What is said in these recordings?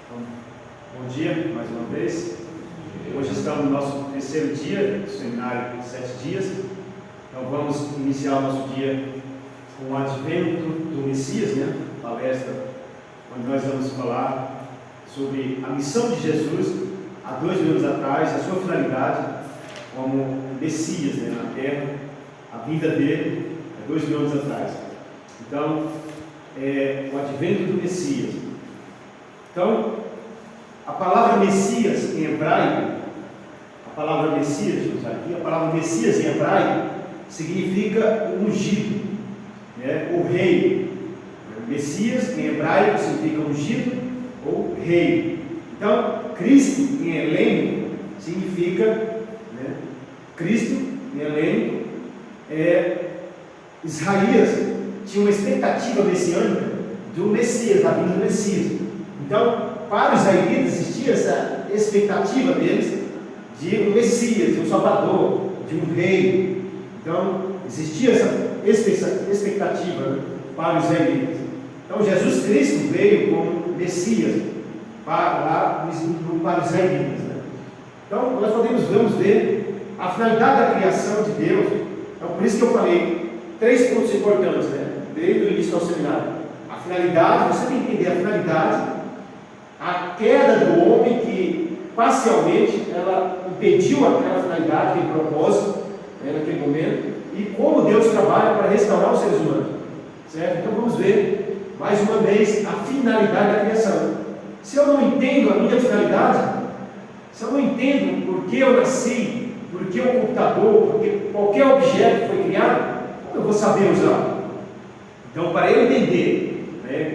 Então, bom dia mais uma vez. Hoje estamos no nosso terceiro dia do seminário de 7 dias. Então vamos iniciar o nosso dia com o advento do Messias, palestra onde nós vamos falar sobre a missão de Jesus há 2000 anos atrás, a sua finalidade como Messias na terra, a vida dele há 2000 anos atrás. Então, o advento do Messias. Então, a palavra Messias em hebraico, a palavra Messias em hebraico significa ungido, o rei. Messias em hebraico significa ungido ou rei. Então, Cristo em helênico significa, Cristo em helênico Israías tinha uma expectativa messiânica do Messias, da vinda do Messias. Então, para os israelitas existia essa expectativa deles de um Messias, de um Salvador, de um rei. Então, existia essa expectativa para os israelitas. Então, Jesus Cristo veio como Messias para os israelitas. Então, nós vamos ver a finalidade da criação de Deus. Então, por isso que eu falei 3 pontos importantes, desde o início do seminário. A finalidade, você tem que entender a finalidade, a queda do homem que parcialmente ela impediu aquela finalidade, aquele propósito, naquele momento, e como Deus trabalha para restaurar os seres humanos, certo? Então vamos ver mais uma vez a finalidade da criação. Se eu não entendo a minha finalidade, se eu não entendo por que eu nasci, por que o computador, por que qualquer objeto foi criado, como eu vou saber usar? Então, para eu entender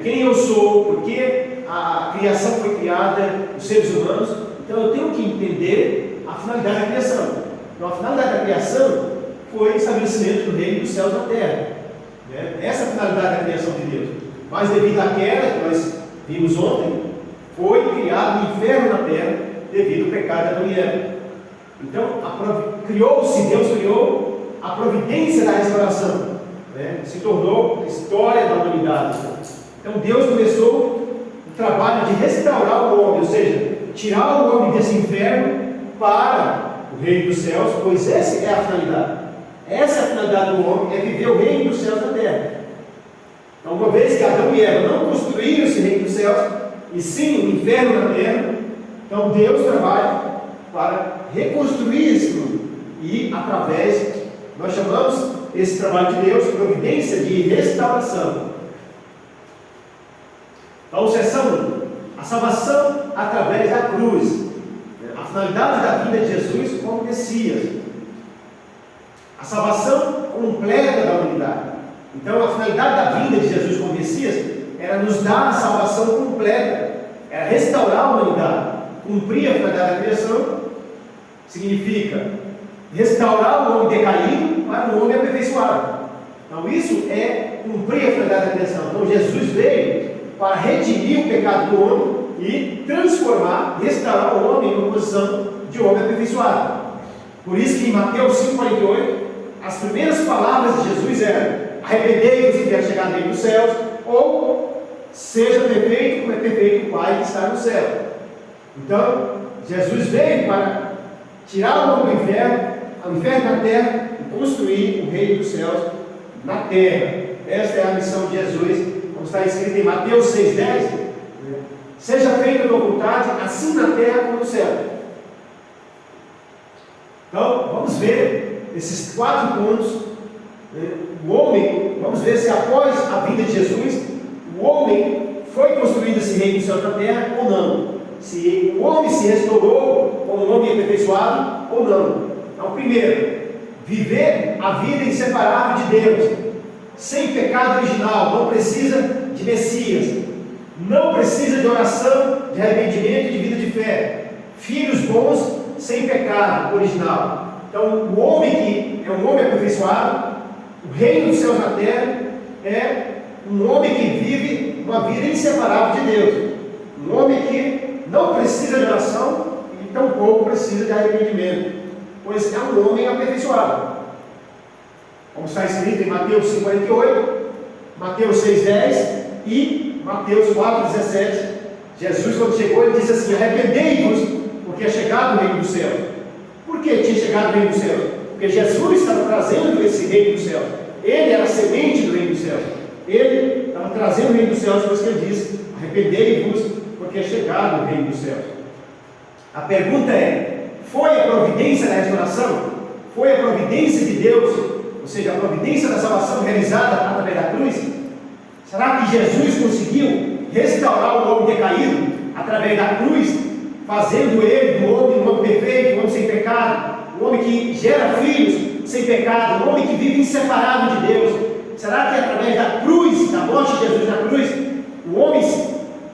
quem eu sou, por que a criação foi criada, os seres humanos, então eu tenho que entender a finalidade da criação. Então, a finalidade da criação foi o estabelecimento do reino dos céus na terra. Essa é a finalidade da criação de Deus. Mas devido à queda que nós vimos ontem, foi criado o inferno na terra devido ao pecado de Adão e Eva. Então, Deus criou a providência da restauração. Se tornou a história da humanidade. Então Deus começou o trabalho de restaurar o homem, ou seja, tirar o homem desse inferno para o reino dos céus, pois essa é a finalidade. Essa é a finalidade do homem, é viver o reino dos céus na terra. Então, uma vez que Adão e Eva não construíram esse reino dos céus, e sim o inferno na terra, então Deus trabalha para reconstruir esse mundo. E através, nós chamamos esse trabalho de Deus, providência de restauração. Então, seção 1, a salvação através da cruz, a finalidade da vida de Jesus como Messias, a salvação completa da humanidade. Então, a finalidade da vida de Jesus como Messias era nos dar a salvação completa, era restaurar a humanidade, cumprir a finalidade da criação, significa restaurar o homem decaído para o homem aperfeiçoado. Então isso é cumprir a finalidade da criação. Então Jesus veio para redimir o pecado do homem e transformar, restaurar o homem em uma posição de homem aperfeiçoado. Por isso que em Mateus 5,48 as primeiras palavras de Jesus eram: arrependei-vos e quer chegar no reino dos céus, ou seja perfeito como é perfeito o Pai que está no céu. Então Jesus veio para tirar o homem do inferno na terra e construir o reino dos céus na terra. Esta é a missão de Jesus, como está escrito em Mateus 6,10: seja feita a tua vontade, assim na terra como no céu. Então, vamos ver esses 4 pontos. O homem, vamos ver se após a vinda de Jesus, o homem foi construído esse reino dos céus na terra ou não. Se o homem se restaurou como um homem aperfeiçoado ou não. Então, primeiro, viver a vida inseparável de Deus, sem pecado original, não precisa de Messias, não precisa de oração, de arrependimento e de vida de fé, filhos bons, sem pecado original. Então, o homem que é um homem aperfeiçoado, o reino dos céus na terra, é um homem que vive uma vida inseparável de Deus, um homem que não precisa de oração e tampouco precisa de arrependimento, pois é um homem aperfeiçoado. Como está escrito em Mateus 5,48, Mateus 6,10 e Mateus 4,17, Jesus, quando chegou, ele disse assim: arrependei-vos, porque é chegado o reino dos céus. Por que tinha chegado o reino dos céus? Porque Jesus estava trazendo esse reino dos céus. Ele era a semente do reino dos céus. Ele estava trazendo o reino dos céus, por isso que ele disse: arrependei-vos, porque é chegado o reino dos céus. A pergunta é: foi a providência da restauração? Foi a providência de Deus, ou seja, a providência da salvação realizada através da cruz? Será que Jesus conseguiu restaurar o homem decaído através da cruz, fazendo ele do homem um homem perfeito, um homem sem pecado, um homem que gera filhos sem pecado, um homem que vive inseparável de Deus? Será que através da cruz, da morte de Jesus na cruz, o homem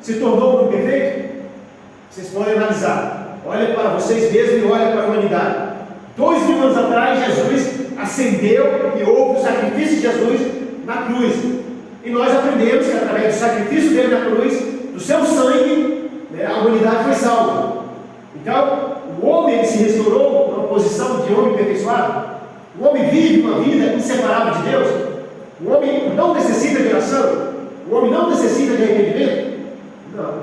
se tornou um homem perfeito? Vocês podem analisar. Olha para vocês mesmos e olha para a humanidade. 2000 anos atrás, Jesus ascendeu e houve o sacrifício de Jesus na cruz. E nós aprendemos que através do sacrifício dele na cruz, do seu sangue, a humanidade foi salva. Então, o homem se restaurou numa posição de homem aperfeiçoado. O homem vive uma vida inseparável de Deus. O homem não necessita de oração. O homem não necessita de arrependimento. Não.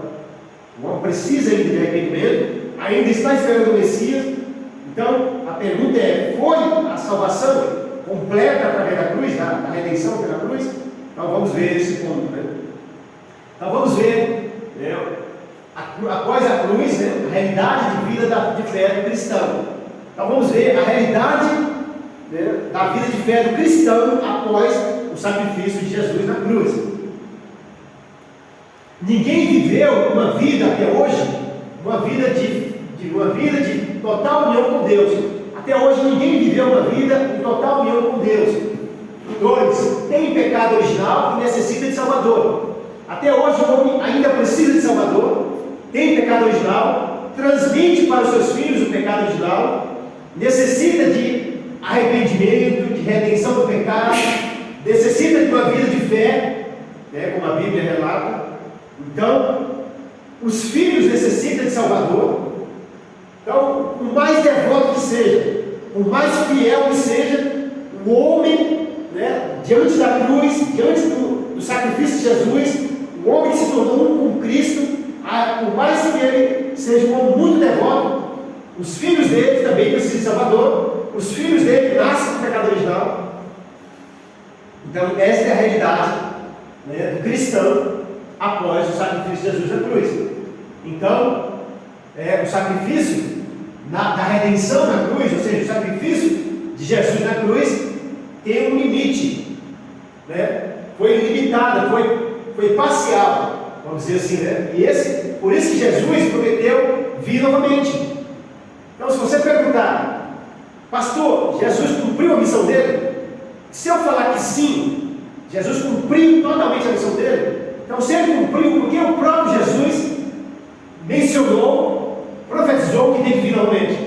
O homem precisa ainda de arrependimento. Ainda está esperando o Messias. Então, a pergunta é: foi a salvação completa através da cruz, da redenção pela cruz? Então, vamos ver esse ponto, né? Então, vamos ver, após a cruz, a realidade de vida de fé do cristão. Então, vamos ver a realidade da vida de fé do cristão após o sacrifício de Jesus na cruz. Ninguém viveu uma vida até hoje, uma vida de total união com Deus. Até hoje ninguém viveu uma vida em total união com Deus. 2. Tem pecado original e necessita de Salvador. Até hoje o homem ainda precisa de Salvador. Tem pecado original, transmite para os seus filhos o pecado original, necessita de arrependimento, de redenção do pecado, necessita de uma vida de fé, como a Bíblia relata. Então, os filhos necessitam de Salvador. Então, por mais devoto que seja, por mais fiel que seja, o homem, diante da cruz, diante do sacrifício de Jesus, o homem que se tornou um com Cristo, por mais que ele seja um homem muito devoto, os filhos dele também precisam de Salvador. Os filhos dele nascem com pecado original. Então, essa é a realidade do cristão após o sacrifício de Jesus na cruz. Então, o sacrifício da redenção na cruz, ou seja, o sacrifício de Jesus na cruz, tem um limite, foi limitado, foi parcial, vamos dizer assim, e por isso que Jesus prometeu vir novamente. Então, se você perguntar: pastor, Jesus cumpriu a missão dele? Se eu falar que sim, Jesus cumpriu totalmente a missão dele, então se ele cumpriu, porque o próprio Jesus mencionou, profetizou que tem que vir novamente.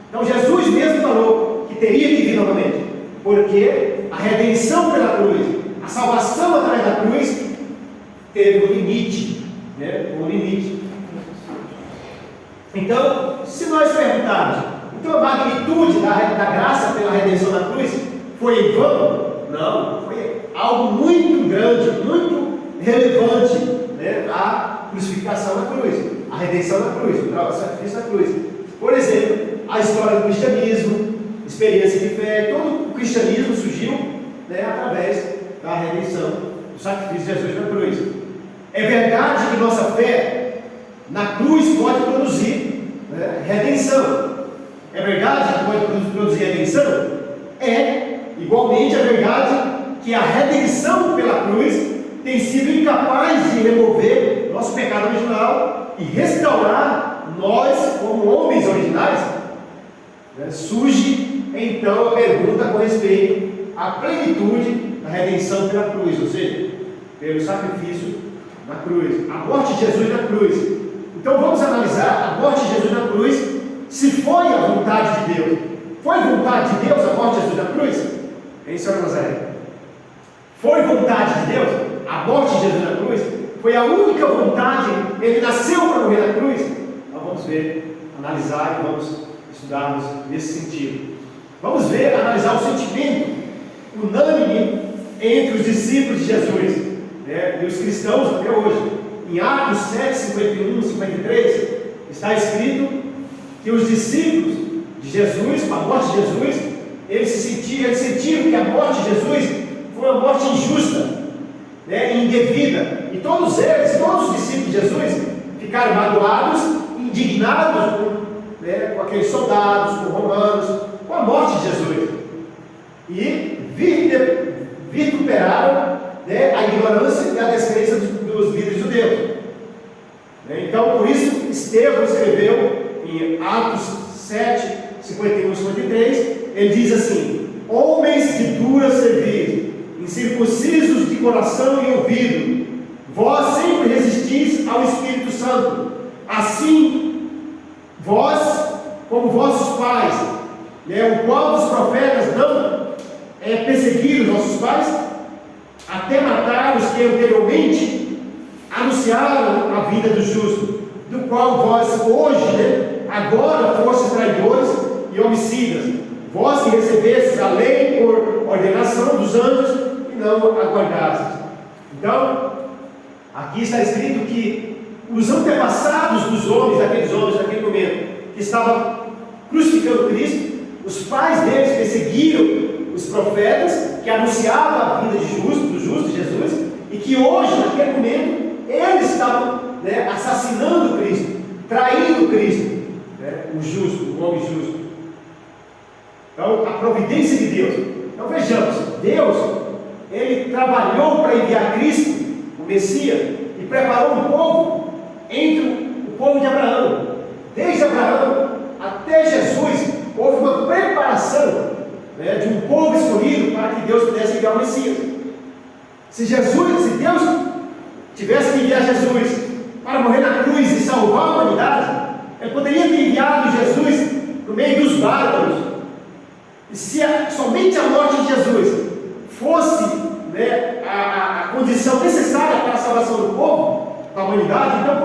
Então Jesus mesmo falou que teria que vir novamente, porque a redenção pela cruz, a salvação através da cruz, teve um limite, um limite. Então, se nós perguntarmos: então a magnitude da graça pela redenção na cruz foi em vão? Não, foi algo muito grande, muito relevante, a crucificação na cruz, a redenção na cruz, o sacrifício na cruz. Por exemplo, a história do cristianismo, experiência de fé, todo o cristianismo surgiu através da redenção, do sacrifício de Jesus na cruz. É verdade que nossa fé na cruz pode produzir redenção. É verdade que pode produzir redenção? Igualmente é verdade que a redenção pela cruz tem sido incapaz de remover nosso pecado original e restaurar nós como homens originais. Surge então a pergunta com respeito à plenitude da redenção pela cruz, ou seja, pelo sacrifício na cruz, a morte de Jesus na cruz. Então vamos analisar a morte de Jesus na cruz, se foi a vontade de Deus. Foi vontade de Deus a morte de Jesus na cruz? Hein, senhor Nazaré? Foi vontade de Deus a morte de Jesus na cruz? Foi a única vontade? Ele nasceu para morrer na cruz? Então vamos ver, analisar e vamos estudarmos nesse sentido. Vamos ver, analisar o sentimento unânime entre os discípulos de Jesus, e os cristãos até hoje, em Atos 7, 51, 53, está escrito que os discípulos de Jesus, com a morte de Jesus, eles sentiram que a morte de Jesus foi uma morte injusta, né, indevida. E todos os discípulos de Jesus, ficaram magoados, indignados com aqueles soldados, com romanos, com a morte de Jesus. E vituperaram, né, a ignorância e a descrença dos líderes judeus. Então, por isso, Estevão escreveu em Atos 7, 51 e 53, ele diz assim: homens de dura serviço, incircuncisos de coração e ouvido, vós sempre resistis ao Espírito Santo, assim vós, como vossos pais, o qual dos profetas não perseguiram nossos pais, até matar os que anteriormente anunciaram a vida do justo, do qual vós hoje, agora fostes traidores e homicidas, vós que recebestes a lei por ordenação dos anjos e não aguardastes. Então, aqui está escrito que os antepassados dos homens, daqueles homens naquele momento, que estavam crucificando Cristo, os pais deles perseguiram os profetas que anunciavam a vida do justo Jesus, e que hoje, naquele momento, eles estavam assassinando Cristo, traindo Cristo, o justo, o homem justo. Então, a providência de Deus. Então vejamos, Deus, Ele trabalhou para enviar Cristo, o Messias, e preparou um povo entre o povo de Abraão. Desde Abraão até Jesus, houve uma preparação de um povo escolhido para que Deus pudesse enviar o Messias. Se Deus tivesse que enviar Jesus para morrer na cruz e salvar a humanidade, Ele poderia ter enviado Jesus no meio dos bárbaros. E se somente a morte de Jesus fosse a condição necessária para a salvação do povo, da humanidade, então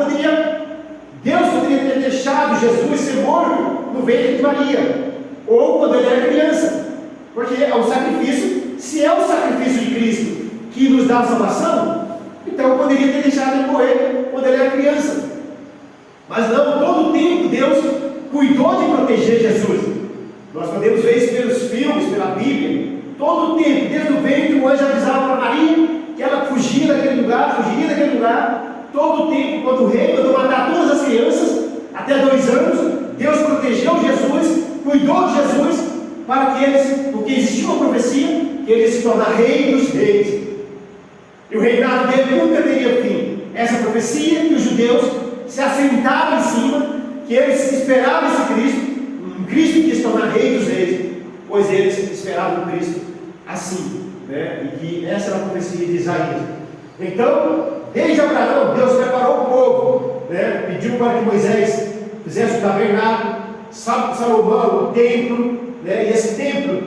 Deus poderia ter deixado Jesus ser morto no ventre de Maria, ou quando ele era criança, porque é um sacrifício. Se é o sacrifício de Cristo que nos dá a salvação, então poderia ter deixado ele morrer quando ele era criança. Mas não, todo o tempo Deus cuidou de proteger Jesus. Nós podemos ver isso pelos filmes, pela Bíblia. Todo o tempo, desde o ventre, o anjo avisava para Maria que ela fugiria daquele lugar. Todo o tempo, quando o rei mandou matar todas as crianças, até 2 anos, Deus protegeu Jesus, cuidou de Jesus, porque existia uma profecia que ele ia se tornar rei dos reis. E o reinado dele nunca teria fim. Essa profecia que os judeus se assentaram em cima, que eles esperavam esse Cristo, um Cristo que ia se tornar rei dos reis, pois eles esperavam um Cristo assim, e que essa era a profecia de Isaías. Então, desde Abraão, Deus preparou o povo, pediu para que Moisés fizesse o tabernáculo, Salomão o templo, e esse templo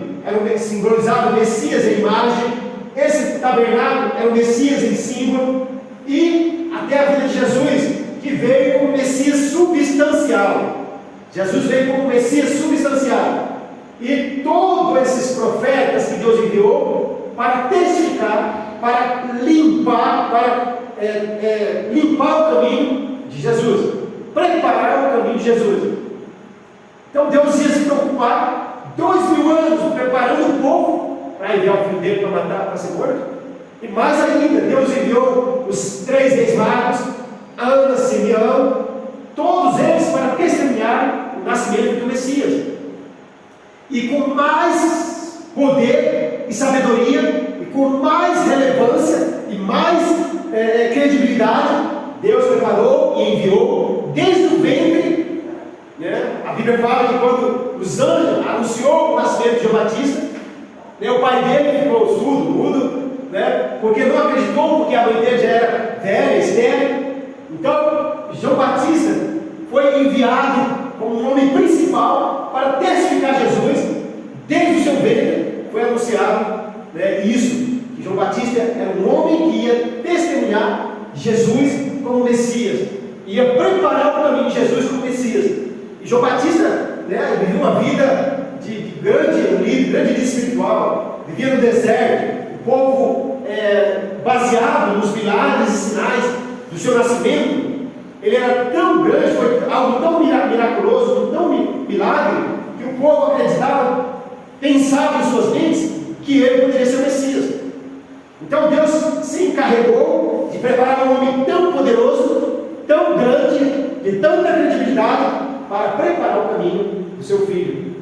simbolizava o Messias em imagem, esse tabernáculo era o Messias em símbolo, e até a vida de Jesus, que veio como Messias substancial. Jesus veio como Messias substancial. E todos esses profetas que Deus enviou para testificar, para limpar o caminho de Jesus, preparar o caminho de Jesus. Então Deus ia se preocupar 2000 anos preparando o povo para enviar o filho dele para matar, para ser morto. E mais ainda, Deus enviou os 3 reis magos, Ana, Simeão, todos eles para testemunhar o nascimento do Messias. E com mais poder e sabedoria, e com mais relevância e mais credibilidade, Deus preparou e enviou desde o ventre. A Bíblia fala que quando os anjos anunciou o nascimento de João Batista, o pai dele ficou surdo, mudo, porque não acreditou, porque a mãe dele já era velha, estéril. Então, João Batista foi enviado como um homem principal para testificar Jesus. Desde o seu ventre foi anunciado isso, que João Batista era um homem que ia testemunhar Jesus como Messias, ia preparar o caminho de Jesus como Messias. E João Batista vivia uma vida de grande líder espiritual, vivia no deserto, o povo baseado nos milagres e sinais do seu nascimento, ele era tão grande, foi algo tão miraculoso, tão milagre, que o povo acreditava, pensava em suas mentes, que ele poderia ser o Messias. Então Deus se encarregou de preparar um homem tão poderoso, tão grande, de tanta credibilidade, para preparar o caminho do seu filho.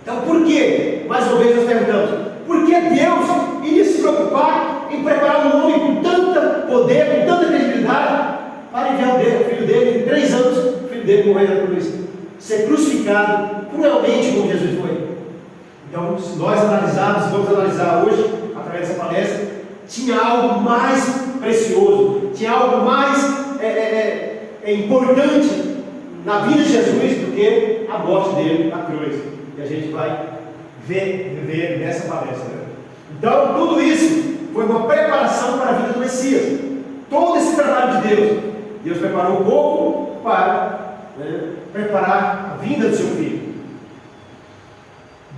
Então por que, mais uma vez nós perguntamos, por que Deus iria se preocupar em preparar um homem com tanto poder, com tanta credibilidade, para enviar o filho dele, em 3 anos, o filho dele morrer na cruz, ser crucificado cruelmente como Jesus foi? Então, se nós analisarmos, vamos analisar hoje, através dessa palestra, tinha algo mais precioso, tinha algo mais importante na vida de Jesus do que a morte dele na cruz. E a gente vai ver nessa palestra. Então, tudo isso foi uma preparação para a vida do Messias. Todo esse trabalho de Deus preparou o povo para preparar a vinda do seu filho.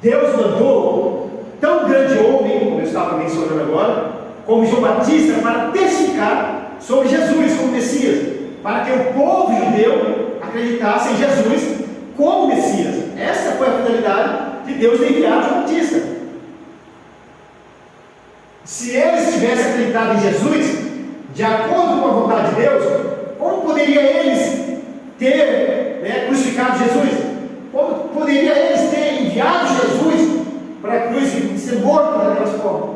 Deus mandou tão grande homem, como eu estava mencionando agora, como João Batista, para testificar sobre Jesus como Messias, para que o povo judeu acreditasse em Jesus como Messias. Essa foi a finalidade de Deus ter enviado João Batista. Se eles tivessem acreditado em Jesus, de acordo com a vontade de Deus, como poderia eles ter crucificado Jesus? Como poderia eles ter enviado Jesus para a cruz e ser morto daquela forma?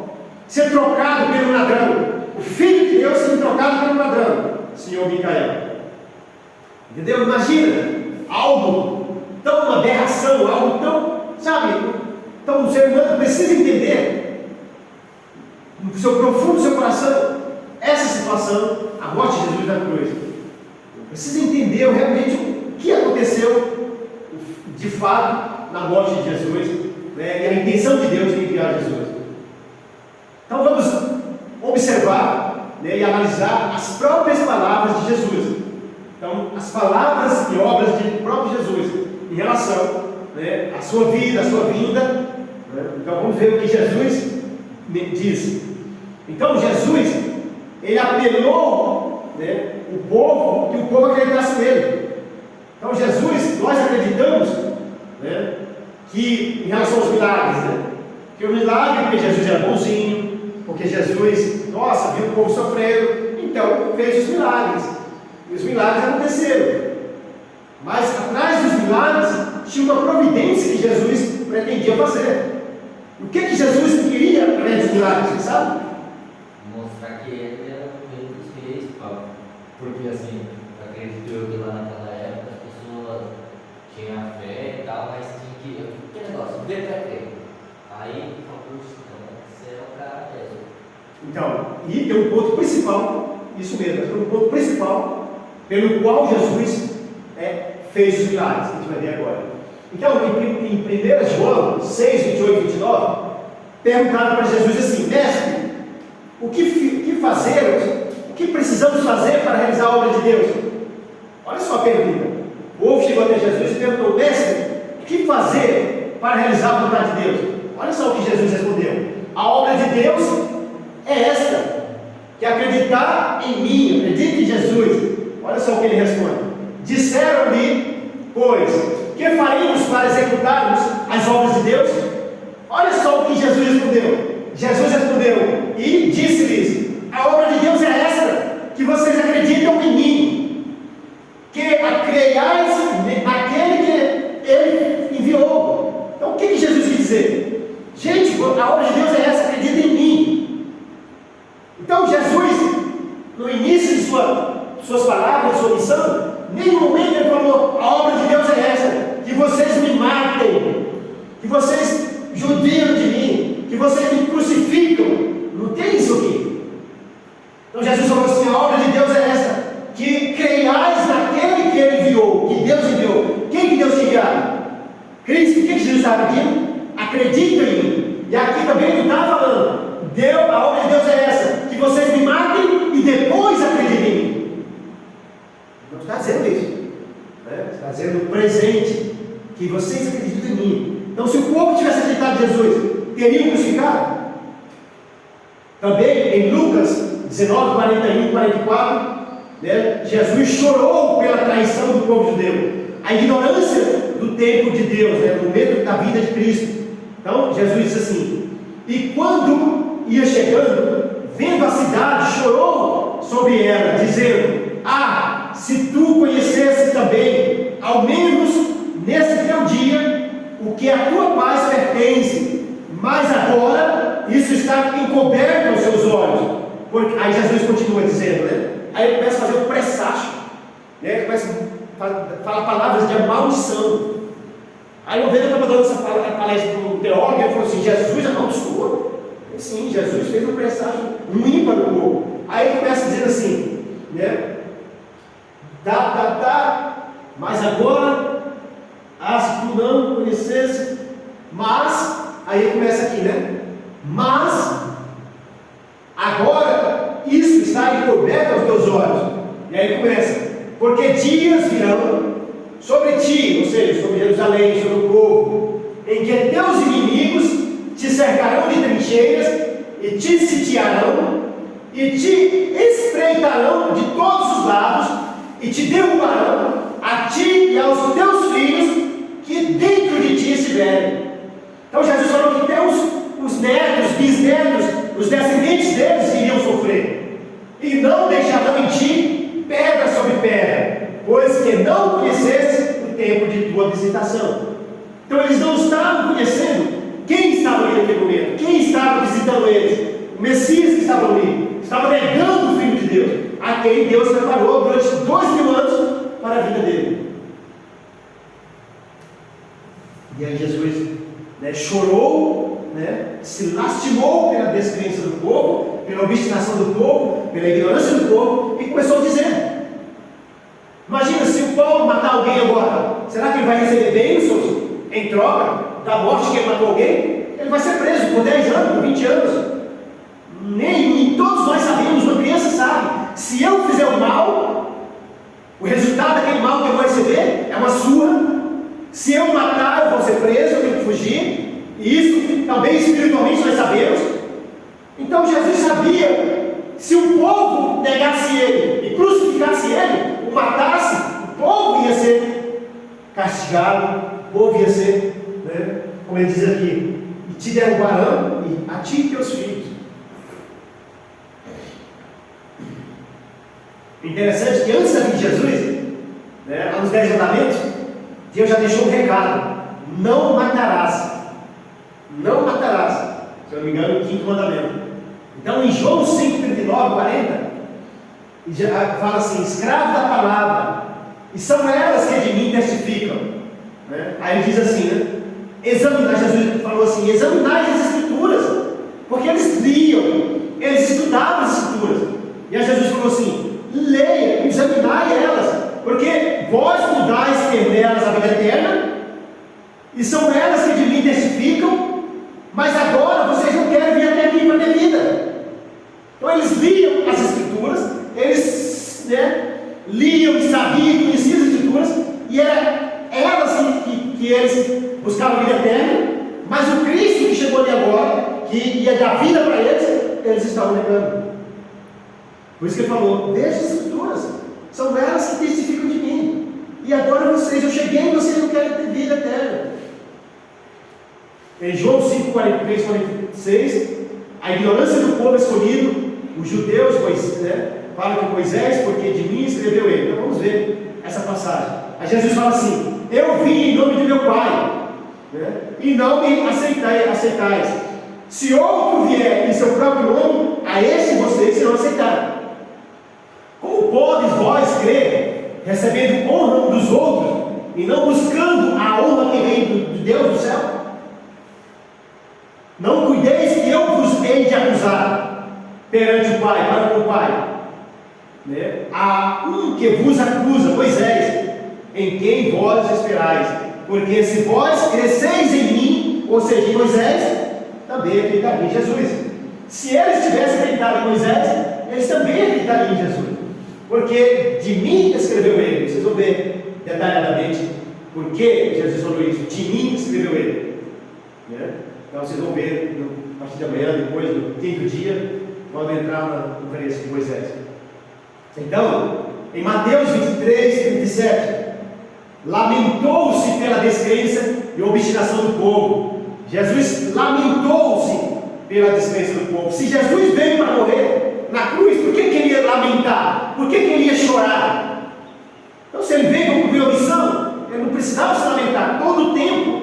Ser trocado pelo ladrão. O Filho de Deus sendo trocado pelo ladrão, Senhor Micael. Entendeu? Imagina algo tão uma aberração, algo tão, então o ser humano precisa entender no seu profundo seu coração essa situação, a morte de Jesus na cruz. Precisa entender realmente o que aconteceu de fato na morte de Jesus, e a intenção de Deus em enviar Jesus. Então vamos observar e analisar as próprias palavras de Jesus. Então, as palavras e obras de próprio Jesus em relação à sua vida, à sua vinda. Então vamos ver o que Jesus diz. Então Jesus, ele apelou o povo, que o povo acreditasse nele. Então Jesus, nós acreditamos que em relação aos milagres, que o milagre, porque Jesus era bonzinho, porque Jesus, viu o povo sofrendo, então fez os milagres. E os milagres aconteceram. Mas atrás dos milagres tinha uma providência que Jesus pretendia fazer. O que Jesus queria através dos milagres, você sabe? Mostrar que ele era o rei dos reis, Paulo. Porque assim, acredito eu que lá naquela época as pessoas tinham fé e tal, mas tinha que negócio, ver pra crer. Aí, você é o cara mesmo. Então, e tem um ponto principal, isso mesmo, tem um ponto principal pelo qual Jesus fez os milagres, que a gente vai ver agora. Então, em 1 João 6, 28 e 29, perguntaram para Jesus assim: Mestre, o que fazer, o que precisamos fazer para realizar a obra de Deus? Olha só a pergunta. O povo chegou até Jesus e perguntou: Mestre, o que fazer para realizar a vontade de Deus? Olha só o que Jesus respondeu: a obra de Deus é esta, que acreditar em mim, acredite em Jesus. Olha só o que ele responde: disseram-lhe, pois, que faremos para executarmos as obras de Deus? Olha só o que Jesus respondeu. Jesus respondeu e disse-lhes: a obra de Deus é esta, que vocês acreditam em mim, que creiais naquele que ele enviou. Então o que Jesus quis dizer? Gente, a obra de Deus é essa, acredita em mim. Então Jesus, no início de suas palavras, sua missão, em nenhum momento ele falou: a obra de Deus é essa, que vocês me matem, que vocês judiam de mim, que vocês me crucificam. Não tem isso aqui. Então Jesus falou assim: a obra de Deus é essa, que creiais naquele que ele enviou, que Deus enviou. Quem que Deus enviou? Cristo. O que Jesus estava pedindo? Acredita em mim. E aqui também ele estava falando: a obra de Deus é essa, que vocês me matem e depois acreditem em mim. Não está dizendo isso, está dizendo o presente, que vocês acreditam em mim. Então, se o povo tivesse acreditado em Jesus, teriam crucificado? Também em Lucas 19, 41 e 44, né? Jesus chorou pela traição do povo judeu, a ignorância do tempo de Deus, né? No momento da vida de Cristo. Então Jesus disse assim: e quando ia chegando, vendo a cidade, chorou sobre ela, dizendo: ah, se tu conhecesse também, ao menos nesse teu dia, o que a tua paz pertence, mas agora isso está encoberto aos seus olhos. Porque, aí Jesus continua dizendo, né? Aí ele começa a fazer um presságio, né? Ele começa a falar palavras de maldição. Aí uma vez eu estava dando essa palestra para um teólogo, e ele falou assim: Jesus amaldiçoou? Sim, Jesus fez um presságio ruim para o povo. Aí ele começa dizendo assim, né? Mas agora, se tu não conhecesse, mas, aí ele começa aqui, né? Mas agora isso está encoberto aos teus olhos. E aí começa: porque dias virão sobre ti, ou seja, sobre Jerusalém, sobre o povo, em que teus inimigos te cercarão de trincheiras e te sitiarão e te espreitarão de todos os lados e te derrubarão a ti e aos teus filhos que dentro de ti estiverem. Então Jesus falou que até os netos, bisnetos, os descendentes deles iriam sofrer, e não deixarão em ti pedra sobre pedra, pois que não conhecesse o tempo de tua visitação. Então eles não estavam conhecendo quem estava ali naquele momento, quem estava visitando eles, o Messias que estava ali, estava negando o Filho de Deus, a quem Deus preparou durante 2000 anos para a vida dele. E aí Jesus, né, chorou, né, se lastimou pela descrença do povo, pela obstinação do povo, pela ignorância do povo, e começou a dizer: imagina se o Paulo matar alguém agora, será que ele vai receber bênçãos em troca da morte que ele matou alguém? Ele vai ser preso por 10 anos, por 20 anos. Nem todos nós sabemos, uma criança sabe, se eu fizer o mal, o resultado daquele mal que eu vou receber é uma surra. Se eu matar, eu vou ser preso, eu tenho que fugir. E isso também espiritualmente nós sabemos. Então Jesus sabia, se o povo negasse ele e crucificasse ele, o matasse, o povo ia ser castigado, o povo ia ser, né, como ele diz aqui, e te derrubarão, e a ti e teus filhos. Interessante que antes da vida de Jesus, né, nos 10 mandamentos, Deus já deixou um recado: não matarás. Não matarás. Se eu não me engano, o 5º mandamento. Então, em João 5, 39, 40, já fala assim: escravo da palavra, e são elas que de mim testificam. Né? Aí ele diz assim, né? Jesus falou assim: examinai as Escrituras, porque eles liam, eles estudavam as Escrituras. E aí Jesus falou assim: leia, examinai elas, porque vós mudais ter nelas a vida eterna, e são elas que de mim testificam, mas agora vocês não querem vir até aqui para ter vida. Então eles liam as Escrituras, eles, né, liam e sabiam, conheciam as Escrituras, e era elas que eles buscavam a vida eterna, mas o Cristo que chegou ali agora, que ia dar vida para eles estavam negando. Por isso que ele falou: deixa as Escrituras, são elas que testificam de mim, e agora vocês, eu cheguei e vocês não querem ter vida eterna. Em João 5, 43, 46, a ignorância do povo escolhido, os judeus, né, falam que Moisés, porque de mim escreveu ele. Então vamos ver essa passagem. Aí Jesus fala assim: eu vim em nome de meu Pai, né, e não me aceitais. Se outro vier em seu próprio nome, a esse vocês serão aceitados. Como podes vós crer, recebendo honra um dos outros, e não buscando a honra que vem de Deus do céu? Não cuideis que eu vos hei de acusar perante o Pai, para com o Pai. Né? Há um que vos acusa, Moisés, em quem vós esperais. Porque se vós cresceis em mim, ou seja, em Moisés, também acreditariam em Jesus. Se eles tivessem acreditado em Moisés, eles também acreditariam em Jesus. Porque de mim escreveu ele. Vocês vão ver detalhadamente por que Jesus falou isso. De mim escreveu ele. Né? Então vocês vão ver a partir de amanhã, depois do 5º dia, quando entrar na conferência de Moisés. Então, Em Mateus 23, 37, lamentou-se pela descrença e obstinação do povo. Jesus lamentou-se pela descrença do povo. Se Jesus veio para morrer na cruz, por que ele ia lamentar? Por que ele ia chorar? Então, se ele veio para cumprir a missão, ele não precisava se lamentar. Todo o tempo,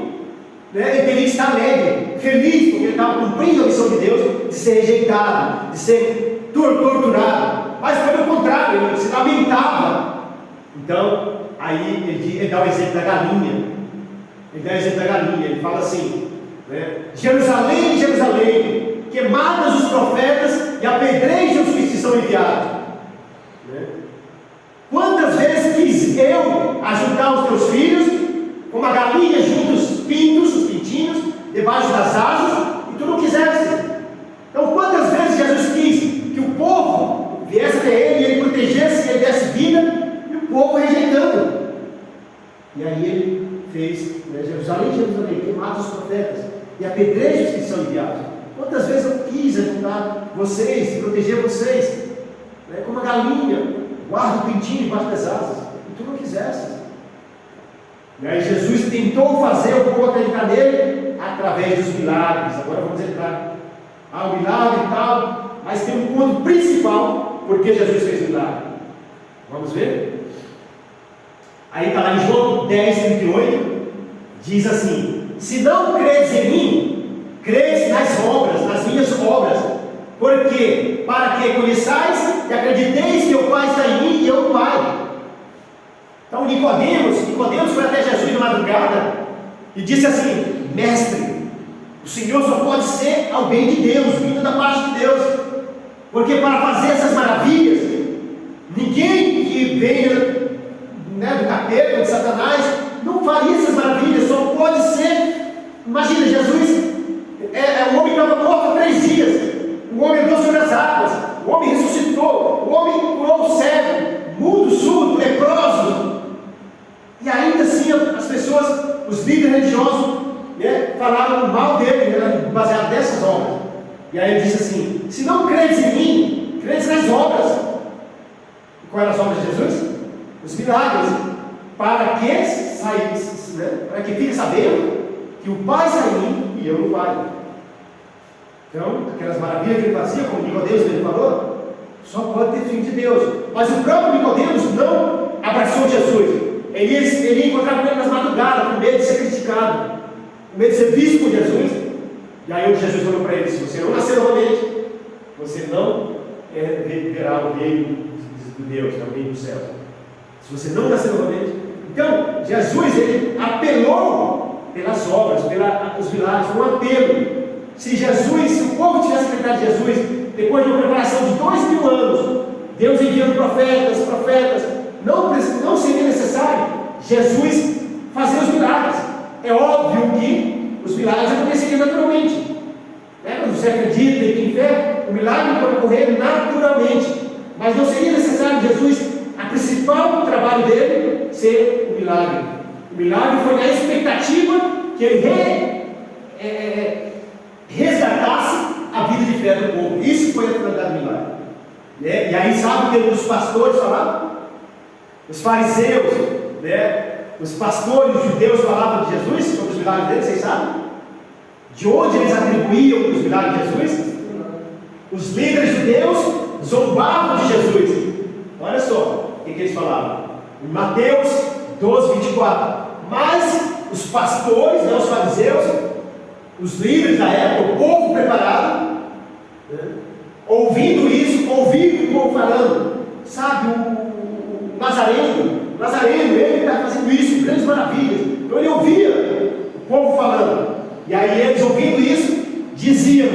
né, ele teria que estar alegre, feliz, porque ele estava cumprindo a missão de Deus de ser rejeitado, de ser torturado. Mas pelo contrário, ele se lamentava. Então, aí ele dá o exemplo da galinha. Ele dá o exemplo da galinha. Ele fala assim, né, Jerusalém, Jerusalém, que matas os profetas e apedrejas os que te são enviados. Né? Quantas vezes quis eu ajudar os teus filhos, como a galinha junta os pintos, os pintinhos, debaixo das asas, e tu não quiseste. Então, quantas vezes Jesus quis que o povo viesse até ele, e ele protegesse, e ele desse vida, e o povo rejeitando. E aí ele fez, né, Jerusalém, Jerusalém, que mata os profetas e apedreja os que são enviados. Quantas vezes eu quis ajudar vocês, proteger vocês, né, como a galinha guarda o pintinho debaixo das asas, e tu não quiseste. E aí Jesus tentou fazer o povo acreditar nele através dos milagres. Agora vamos entrar. O milagre e tal, mas tem um ponto principal porque Jesus fez milagre. Vamos ver? Aí está lá em João 10, 38, diz assim: se não credes em mim, credes nas obras, nas minhas obras, porque para que conheçais e acrediteis que o Pai está em mim e eu no Pai. Então Nicodemos foi até Jesus na madrugada e disse assim: mestre, o Senhor só pode ser alguém de Deus, vindo da parte de Deus, porque para fazer essas maravilhas, ninguém que venha, né, do capeta, de Satanás, não faria essas maravilhas. Só pode ser, imagina, Jesus é um homem que estava morto há 3 dias, o homem andou sobre as águas, o homem ressuscitou, o homem curou o cego, mudo, surdo, leproso, e ainda assim as pessoas, os líderes religiosos, né, falaram mal dele, né, baseado nessas obras. E aí ele disse assim: se não credes em mim, credes nas obras. E quais eram as obras de Jesus? Os milagres, para que para que fique sabendo que o Pai está em mim e eu no Pai. Então, aquelas maravilhas que ele fazia, como Nicodemos ele falou, só pode ter filho de Deus. Mas o próprio Nicodemos não abraçou Jesus. Ele ia encontrar com ele nas madrugadas, com medo de ser criticado, com medo de ser visto por Jesus. E aí Jesus falou para ele: se você não nascer novamente, você não verá o reino de Deus, o reino do céu. Se você não nascer novamente. Então, Jesus, ele apelou pelas obras, pelos milagres, foi um apelo. Se o povo tivesse acreditado em Jesus, depois de uma preparação de 2000 anos, Deus enviando profetas, não seria necessário Jesus fazer os milagres. É óbvio que os milagres aconteceriam naturalmente. Quando você acredita e tem fé, o milagre pode ocorrer naturalmente. Mas não seria necessário Jesus, a principal trabalho dele, ser o milagre. O milagre foi na expectativa que ele resgatasse a vida de fé do povo. Isso foi a finalidade do milagre. E aí, sabe o que os pastores falavam? Os fariseus, os pastores os judeus falavam de Jesus, sobre os milagres dele, vocês sabem? De onde eles atribuíam os milagres de Jesus? Os líderes judeus zombavam de Jesus. Olha só o que eles falavam. Em Mateus 12, 24. Mas os pastores, os fariseus, os líderes da época, o povo preparado, ouvindo o povo falando, sabe, o Nazareno, ele está fazendo isso, grandes maravilhas. Então ele ouvia o povo falando, e aí eles ouvindo isso, diziam: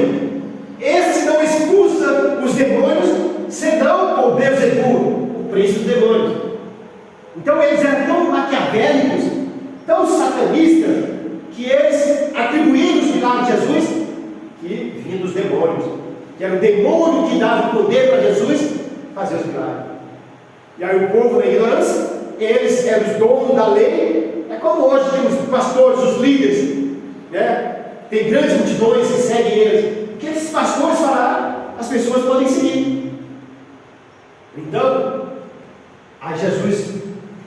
esse não expulsa os demônios, senão por Beelzebul, o príncipe dos demônios. Então eles eram tão maquiavélicos, tão satanistas, que eles atribuíram os milagres de Jesus, que vinham dos demônios, que era o demônio que dava o poder para Jesus fazer os milagres. E aí o povo, na ignorância, eles eram os donos da lei. É como hoje temos os pastores, os líderes, tem grandes multidões que seguem eles. O que esses pastores falaram, as pessoas podem seguir. Então, a Mas Jesus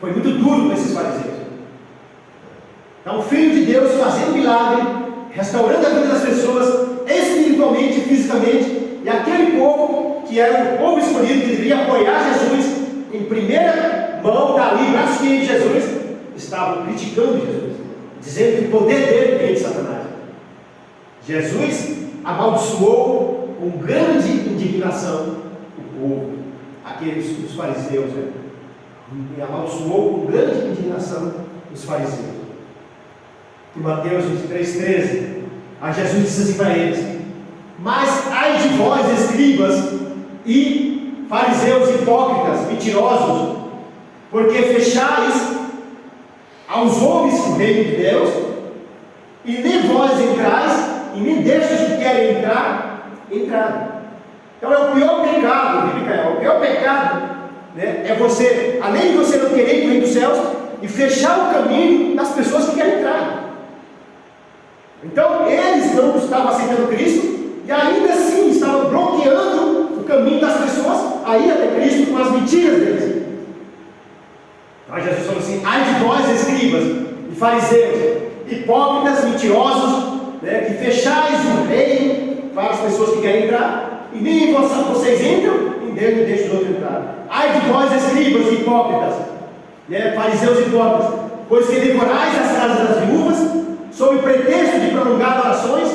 foi muito duro com esses fariseus. Então, o Filho de Deus fazendo milagre, restaurando a vida das pessoas, espiritualmente e fisicamente, e aquele povo, que era o povo escolhido, que deveria apoiar Jesus, em primeira mão, dali, braço de Jesus, estavam criticando Jesus, dizendo que o poder dele veio de Satanás. Jesus amaldiçoou com grande indignação o povo, aqueles os fariseus, né? E amaldiçoou com grande indignação os fariseus. Em Mateus 23:13, a Jesus disse assim para eles: mas ai de vós, escribas e fariseus hipócritas, mentirosos, porque fechais aos homens o reino de Deus, e nem vós entrais, e nem deixas que querem entrar. Então é o pior pecado, viu, Micael? O pior pecado, né, é você, além de você não querer ir para o reino dos céus, e fechar o caminho das pessoas que querem entrar. Então eles não estavam aceitando Cristo, e ainda assim estavam bloqueando o caminho das pessoas a ir até Cristo com as mentiras deles. Então Jesus falou assim: ai de vós, escribas e fariseus, hipócritas, mentirosos, né, que fechais o reino para as pessoas que querem entrar, e nem vocês entram, e Deus não deixa os outros entrar. Ai de vós, escribas e hipócritas, né, fariseus hipócritas, pois que devorais as casas das viúvas, sob pretexto de prolongar orações,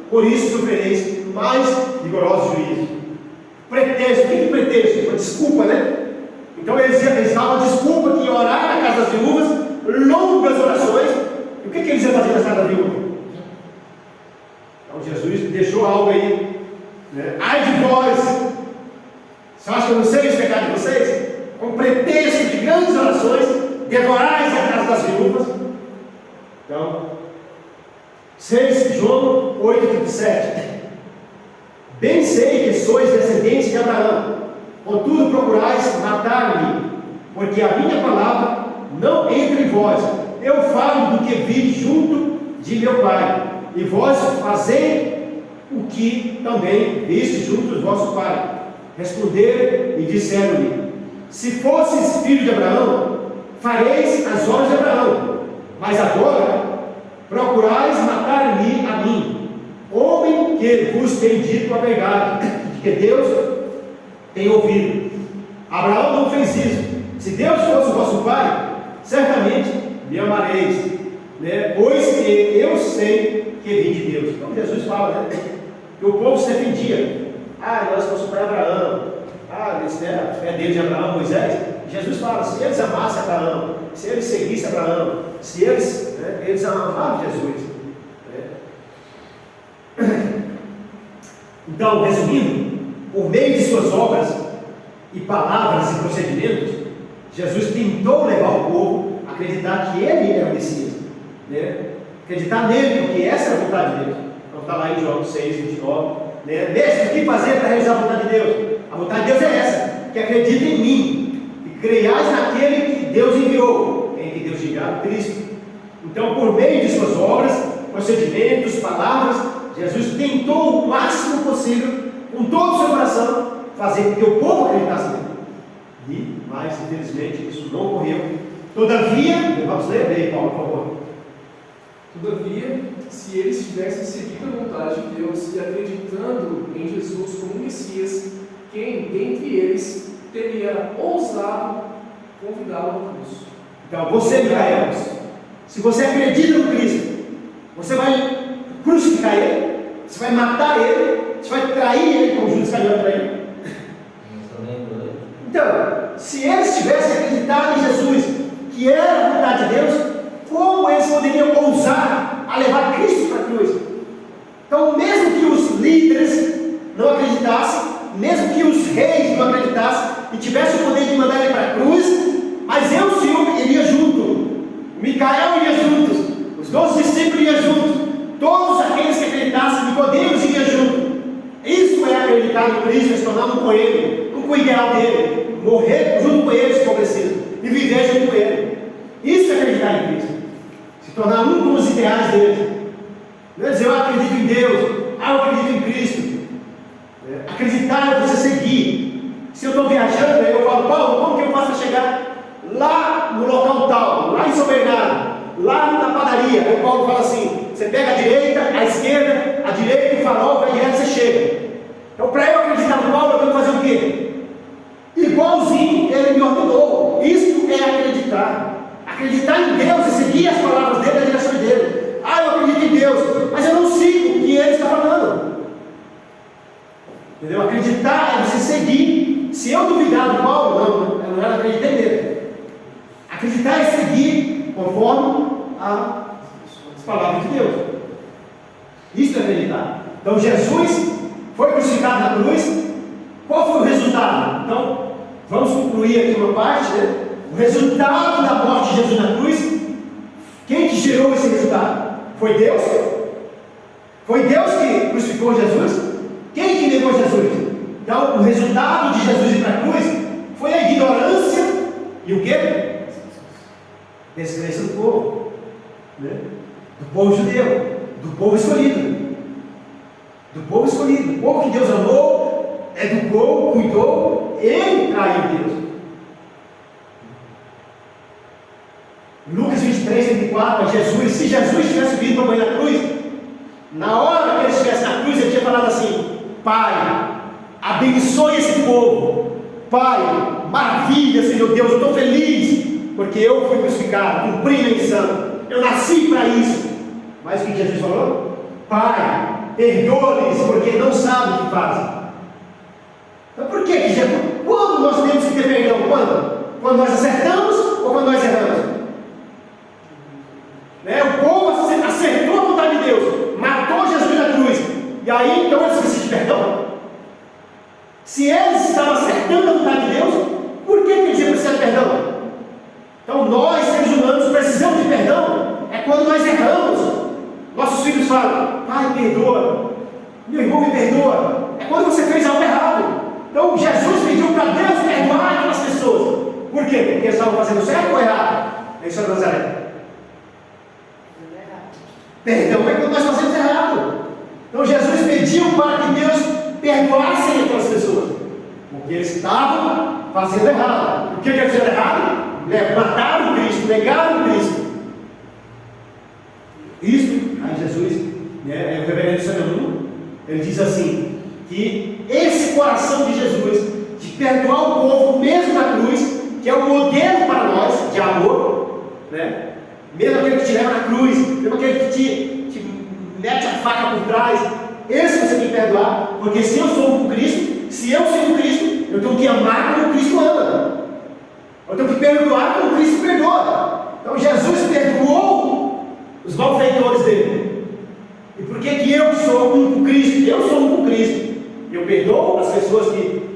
por isso sofrereis mais rigoroso juízo. Pretexto, o que é pretexto? Uma desculpa, né? Então eles davam desculpa que ia orar na casa das viúvas, longas orações. E o que eles iam fazer na casa da viúva? Então Jesus deixou algo aí, né? Ai de vós! Você acha que eu não sei os pecados de vocês? Com pretexto de grandes orações, devorais a casa das viúvas. Então, 6 João 8,37. Bem sei que sois descendentes de Abraão, contudo procurais matar-me, porque a minha palavra não entra em vós. Eu falo do que vi junto de meu Pai, e vós fazei o que também viste junto do vosso Pai. Responderam e disseram-lhe: se fosses filho de Abraão, fareis as obras de Abraão. Mas agora procurais matar-me a mim, homem que vos tem dito a verdade, de que Deus tem ouvido. Abraão não fez isso. Se Deus fosse o vosso Pai, certamente me amareis, né? Pois que eu sei que vim de Deus. Então Jesus fala, né, que o povo se defendia. Nós somos para Abraão. Isso é Deus de Abraão, Moisés. Jesus fala: se eles amassem Abraão, se eles seguissem Abraão, se eles, né, eles amavam Jesus, né? Então, resumindo, por meio de suas obras e palavras e procedimentos, Jesus tentou levar o povo a acreditar que ele era o Messias, né? Acreditar nele, porque essa é a vontade de Deus. Então está lá em João 6:29, né? Mestre, o que fazer para realizar a vontade de Deus? A vontade de Deus é essa: que acredite em mim, e creiais naquele que Deus enviou, em que Deus enviou Cristo. Então, por meio de suas obras, procedimentos, palavras, Jesus tentou o máximo possível, com todo o seu coração, fazer com que o povo acreditasse nele. Mas infelizmente isso não ocorreu. Todavia, vamos ler aí, Paulo, por favor. Todavia, se eles tivessem seguido a vontade de Deus e acreditando em Jesus como Messias, quem dentre eles teria ousado convidá-lo à cruz? Então, você, Micael, se você acredita no Cristo, você vai crucificar ele, você vai matar ele, você vai trair ele, como Judas Iscariote traiu. Então, se eles tivessem acreditado em Jesus, que era a vontade de Deus, como eles poderiam ousar a levar Cristo para a cruz? Então, mesmo que os líderes não acreditassem, mesmo que os reis não acreditassem e tivessem o poder de mandar ele para a cruz, mas eu, Senhor, iria junto, Micael iria juntos, os 12 discípulos iriam juntos, todos aqueles que acreditassem, Nicodemos iria junto. Isso é acreditar no Cristo, se tornar um com ele, um com o ideal dele, morrer junto com ele se for preciso, e viver junto com ele. Isso é acreditar em Cristo, se tornar um com os ideais dele. Não é dizer: eu acredito em Deus, eu acredito em Cristo. Acreditar é você seguir. Se eu estou viajando, eu falo: Paulo, como que eu faço para chegar em São Bernardo, lá na padaria, aí Paulo fala assim: você pega a direita, a esquerda, a direita, o farol, vai direto, você chega. Então, para eu acreditar no Paulo, eu tenho que fazer o quê? Igualzinho ele me ordenou. Isso é acreditar. Acreditar em Deus e seguir as palavras dele, a direção dele. Ah, eu acredito em Deus, mas eu não sigo o que ele está falando. Entendeu? Acreditar é você seguir. Se eu duvidar do Paulo, eu não acreditei nele. Acreditar é seguir conforme as palavras de Deus. Isso é acreditar. Então Jesus foi crucificado na cruz. Qual foi o resultado? Então, vamos concluir aqui uma parte, né? O resultado da morte de Jesus na cruz, quem que gerou esse resultado? Foi Deus? Foi Deus que crucificou Jesus? Quem que negou Jesus? Então, o resultado de Jesus ir para a cruz foi a ignorância e o quê? Descrença do povo, né? Do povo judeu, do povo escolhido. Do povo escolhido, o povo que Deus amou, educou, cuidou, ele traiu Deus. Lucas 23, 34, Jesus, se Jesus tivesse vindo para morrer na cruz, na hora que ele estivesse na cruz, ele tinha falado assim: Pai, abençoe esse povo. Pai, maravilha, Senhor Deus, eu estou feliz, porque eu fui crucificado, cumpri minha missão, eu nasci para isso. Mas o que Jesus falou? Pai, perdoa-lhes, porque não sabem o que fazem. Então por que Jesus? Quando nós temos que ter perdão? Quando nós acertamos ou quando nós erramos? Né? O povo acertou a vontade de Deus, matou Jesus na cruz, e aí então eles precisam de perdão? Se eles estavam acertando a vontade de Deus, por que eles iam precisar de perdão? Então nós, seres humanos, precisamos de perdão é quando nós erramos. Nossos filhos falam: Pai, perdoa, meu irmão, me perdoa. É quando você fez algo errado. Então Jesus pediu para Deus perdoar aquelas pessoas. Por quê? Porque eles estavam fazendo certo ou errado? Em São Nazaré. Perdão é quando nós fazemos errado. Então Jesus pediu para que Deus perdoasse aquelas pessoas, porque eles estavam fazendo errado. O que eles fizeram errado? Mataram Cristo, negaram Cristo. Isso, aí Jesus, né, o reverendo Samuel, ele diz assim, que esse coração de Jesus, de perdoar o povo mesmo na cruz, que é o modelo para nós de amor, né? Mesmo aquele que te leva na cruz, mesmo aquele que te mete a faca por trás, esse você tem que perdoar, porque se eu sou um Cristo, se eu sou um Cristo, eu tenho que amar como Cristo ama, eu tenho que perdoar como Cristo perdoa. Então Jesus perdoou os malfeitores dele. E por que eu sou um com Cristo? Eu sou um com Cristo. Eu perdoo as pessoas que...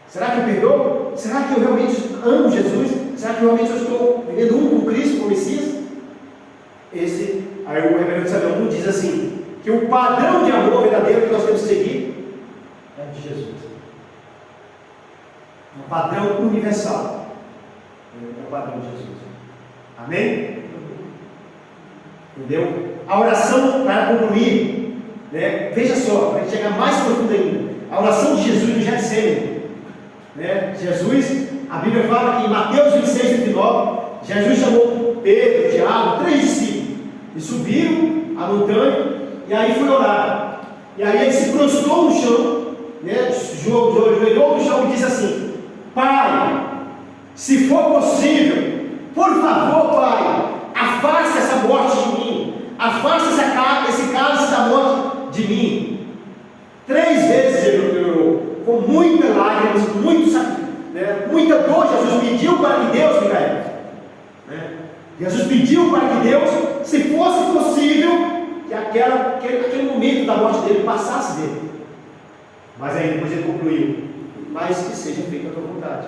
Será que eu perdoo? Será que eu realmente amo Jesus? Será que realmente eu estou vivendo um com Cristo, com o Messias? Aí o reverendo Samuel diz assim, que o padrão de amor verdadeiro que nós temos que seguir é de Jesus. Um padrão universal. É o padrão de Jesus. Amém? Entendeu? A oração, para concluir, né? Veja só, para chegar mais profundo ainda, a oração de Jesus no Getsemane, né? Jesus, a Bíblia fala que em Mateus 26, 29, Jesus chamou Pedro, Tiago, 3 discípulos, e subiram a montanha, e aí foi orar. E aí ele se prostrou no chão, né? Ajoelhou no chão e disse assim: Pai, se for possível, por favor, Pai, afaste essa morte de mim, afaste esse cálice da morte de mim. 3 vezes ele orou, com muitas lágrimas, com muita dor. Jesus pediu para que Deus, Micael, né? Jesus pediu para que Deus, se fosse possível, que aquele momento da morte dele passasse dele. Mas aí depois ele concluiu: mas que seja feita a tua vontade.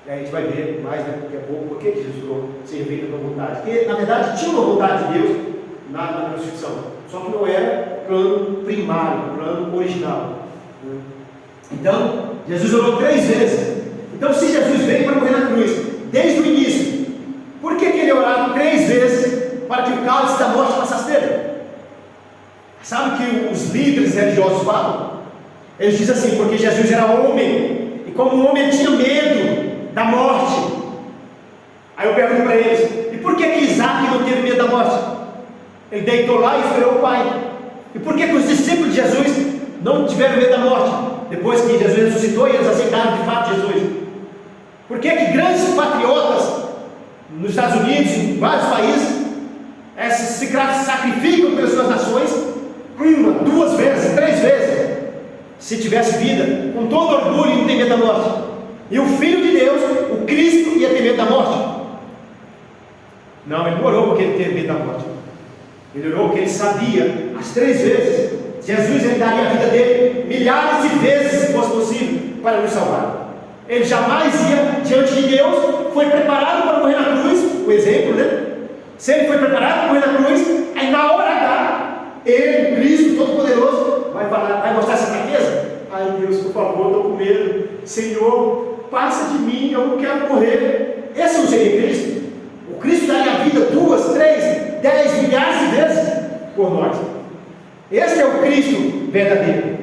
E aí a gente vai ver mais daqui a pouco por que Jesus falou: seja feita a tua vontade. Porque na verdade tinha uma vontade de Deus na crucifixão, só que não era o plano primário, o plano original. Então Jesus orou 3 vezes. Então se Jesus veio para morrer na cruz desde o início, por que ele orava 3 vezes para que o cálice da morte passasse dele? Sabe o que os líderes religiosos falam? Eles dizem assim: porque Jesus era homem, e como homem ele tinha medo da morte. Aí eu pergunto para eles: e por que Isaac não teve medo da morte? Ele deitou lá e esperou o pai. E por que os discípulos de Jesus não tiveram medo da morte, depois que Jesus ressuscitou e eles aceitaram de fato Jesus? Por que grandes patriotas nos Estados Unidos, em vários países, se sacrificam pelas suas nações, 1, 2 vezes, 3 vezes, se tivesse vida, com todo orgulho, e não tem medo da morte? E o Filho de Deus, o Cristo, ia ter medo da morte? Não, ele não orou porque ele teve medo da morte. Ele orou porque ele sabia, as 3 vezes, Jesus ele daria a vida dele milhares de vezes, se fosse possível, para nos salvar. Ele jamais ia diante de Deus, foi preparado para morrer na cruz, o exemplo, né? Se ele foi preparado para morrer na cruz, aí na hora H, ele, Cristo Todo-Poderoso, vai mostrar essa fraqueza. Ai Deus, por favor, estou com medo. Senhor, passa de mim, eu não quero morrer. Esse não seria Cristo? O Cristo daria a vida 2, 3, 10 milhares de vezes por nós. Esse é o Cristo verdadeiro.